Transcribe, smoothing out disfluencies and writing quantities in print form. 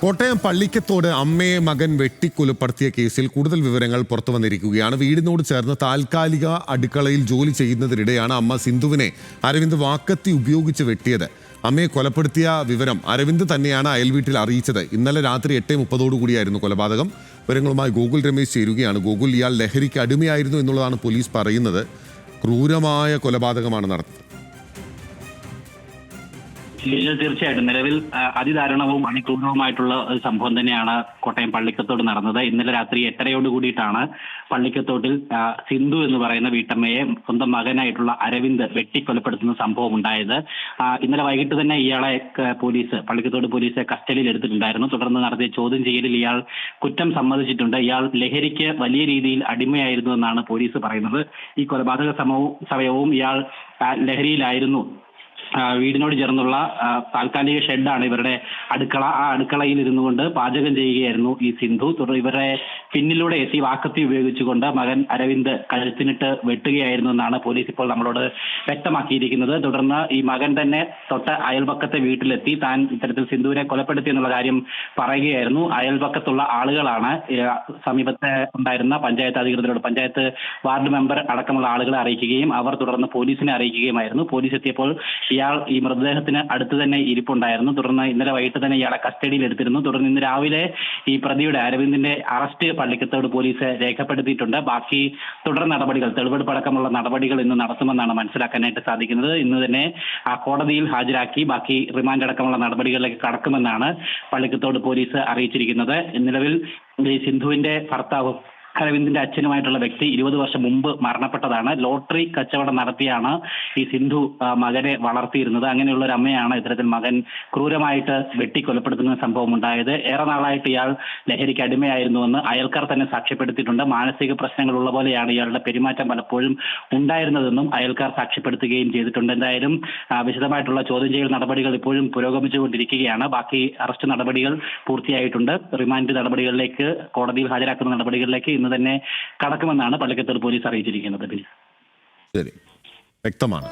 കോട്ടയം പള്ളിക്കത്തോട് അമ്മയെ മകൻ വെട്ടിക്കൊലപ്പെടുത്തിയ കേസിൽ കൂടുതൽ വിവരങ്ങൾ പുറത്തു വന്നിരിക്കുകയാണ്. വീടിനോട് ചേർന്ന് താൽക്കാലിക അടുക്കളയിൽ ജോലി ചെയ്യുന്നതിനിടെയാണ് അമ്മ സിന്ധുവിനെ അരവിന്ദ് വാക്കത്തി ഉപയോഗിച്ച് വെട്ടിയത്. അമ്മയെ കൊലപ്പെടുത്തിയ വിവരം അരവിന്ദ് തന്നെയാണ് അയൽവീട്ടിൽ അറിയിച്ചത്. ഇന്നലെ രാത്രി 8:30 കൊലപാതകം. വിവരങ്ങളുമായി ഗോകുൽ രമേശ് ചേരുകയാണ്. ഗോകുൽ, ഇയാൾ ലഹരിക്ക് അടിമയായിരുന്നു എന്നുള്ളതാണ് പോലീസ് പറയുന്നത്. ക്രൂരമായ കൊലപാതകമാണ് നടന്നത്. തീർച്ചയായിട്ടും നിലവിൽ അതിദാരുണവും അതിക്രൂരവുമായിട്ടുള്ള ഒരു സംഭവം തന്നെയാണ് കോട്ടയം പള്ളിക്കത്തോട് നടന്നത്. ഇന്നലെ രാത്രി 8:30 കൂടിയിട്ടാണ് പള്ളിക്കത്തോട്ടിൽ സിന്ധു എന്ന് പറയുന്ന വീട്ടമ്മയെ സ്വന്തം മകനായിട്ടുള്ള അരവിന്ദ് വെട്ടിക്കൊലപ്പെടുത്തുന്ന സംഭവം ഉണ്ടായത്. ഇന്നലെ വൈകിട്ട് തന്നെ ഇയാളെ പള്ളിക്കത്തോട് പോലീസ് കസ്റ്റഡിയിൽ എടുത്തിട്ടുണ്ടായിരുന്നു. തുടർന്ന് നടത്തിയ ചോദ്യം ചെയ്യലിൽ ഇയാൾ കുറ്റം സമ്മതിച്ചിട്ടുണ്ട്. ഇയാൾ ലഹരിക്ക് വലിയ രീതിയിൽ അടിമയായിരുന്നു എന്നാണ് പോലീസ് പറയുന്നത്. ഈ കൊലപാതക സമയവും ഇയാൾ ലഹരിയിലായിരുന്നു. വീടിനോട് ചേർന്നുള്ള താൽക്കാലിക ഷെഡാണ് ഇവരുടെ അടുക്കള. ആ അടുക്കളയിൽ ഇരുന്നു കൊണ്ട് പാചകം ചെയ്യുകയായിരുന്നു ഈ സിന്ധു. ഇവരുടെ പിന്നിലൂടെ എത്തി വാക്കത്തി ഉപയോഗിച്ചുകൊണ്ട് മകൻ അരവിന്ദ് കഴുത്തിനിട്ട് വെട്ടുകയായിരുന്നു എന്നാണ് പോലീസ് ഇപ്പോൾ നമ്മളോട് വ്യക്തമാക്കിയിരിക്കുന്നത്. തുടർന്ന് ഈ മകൻ തന്നെ തൊട്ട് അയൽപക്കത്തെ വീട്ടിലെത്തി താൻ ഇത്തരത്തിൽ സിന്ധുവിനെ കൊലപ്പെടുത്തി എന്നുള്ള കാര്യം പറയുകയായിരുന്നു. അയൽപക്കത്തുള്ള ആളുകളാണ് സമീപത്തെ ഉണ്ടായിരുന്ന പഞ്ചായത്ത് അധികൃതരോട്, പഞ്ചായത്ത് വാർഡ് മെമ്പർ അടക്കമുള്ള ആളുകളെ അറിയിക്കുകയും അവർ തുടർന്ന് പോലീസിനെ അറിയിക്കുകയുമായിരുന്നു. പോലീസ് എത്തിയപ്പോൾ ഇയാൾ ഈ മൃതദേഹത്തിന് അടുത്ത് തന്നെ ഇരിപ്പുണ്ടായിരുന്നു. തുടർന്ന് ഇന്നലെ വൈകിട്ട് തന്നെ ഇയാളെ കസ്റ്റഡിയിൽ എടുത്തിരുന്നു. തുടർന്ന് ഇന്ന് രാവിലെ ഈ പ്രതിയുടെ അരവിന്ദിന്റെ അറസ്റ്റ് പള്ളിക്കത്തോട് പോലീസ് രേഖപ്പെടുത്തിയിട്ടുണ്ട്. ബാക്കി തുടർ നടപടികൾ, തെളിവെടുപ്പടക്കമുള്ള നടപടികൾ ഇന്ന് നടത്തുമെന്നാണ് മനസ്സിലാക്കാനായിട്ട് സാധിക്കുന്നത്. ഇന്ന് തന്നെ കോടതിയിൽ ഹാജരാക്കി ബാക്കി റിമാൻഡ് അടക്കമുള്ള നടപടികളിലേക്ക് കടക്കുമെന്നാണ് പള്ളിക്കത്തോട് പോലീസ് അറിയിച്ചിരിക്കുന്നത്. നിലവിൽ ഈ സിന്ധുവിന്റെ ഭർത്താവ് അരവിന്ദിന്റെ അച്ഛനുമായിട്ടുള്ള വ്യക്തി 20 വർഷം മുമ്പ് മരണപ്പെട്ടതാണ്. ലോട്ടറി കച്ചവടം നടത്തിയാണ് ഈ സിന്ധു മകനെ വളർത്തിയിരുന്നത്. അങ്ങനെയുള്ള ഒരു അമ്മയാണ് ഇത്തരത്തിൽ മകൻ ക്രൂരമായിട്ട് വെട്ടിക്കൊലപ്പെടുത്തുന്ന സംഭവം ഉണ്ടായത്. ഏറെ നാളായിട്ട് ഇയാൾ ലഹരിക്ക് അടിമയായിരുന്നുവെന്ന് അയൽക്കാർ തന്നെ സാക്ഷ്യപ്പെടുത്തിയിട്ടുണ്ട്. മാനസിക പ്രശ്നങ്ങൾ ഉള്ള പോലെയാണ് ഇയാളുടെ പെരുമാറ്റം പലപ്പോഴും ഉണ്ടായിരുന്നതെന്നും അയൽക്കാർ സാക്ഷ്യപ്പെടുത്തുകയും ചെയ്തിട്ടുണ്ട്. എന്തായാലും വിശദമായിട്ടുള്ള ചോദ്യം ചെയ്യൽ നടപടികൾ ഇപ്പോഴും പുരോഗമിച്ചുകൊണ്ടിരിക്കുകയാണ്. ബാക്കി അറസ്റ്റ് നടപടികൾ പൂർത്തിയായിട്ടുണ്ട്. റിമാൻഡ് നടപടികളിലേക്ക്, കോടതിയിൽ ഹാജരാക്കുന്ന നടപടികളിലേക്ക് ഇന്ന് തന്നെ കടക്കുമെന്നാണ് പള്ളിക്കത്തോട് പോലീസ് അറിയിച്ചിരിക്കുന്നത്. ശരി, വ്യക്തമാണ്.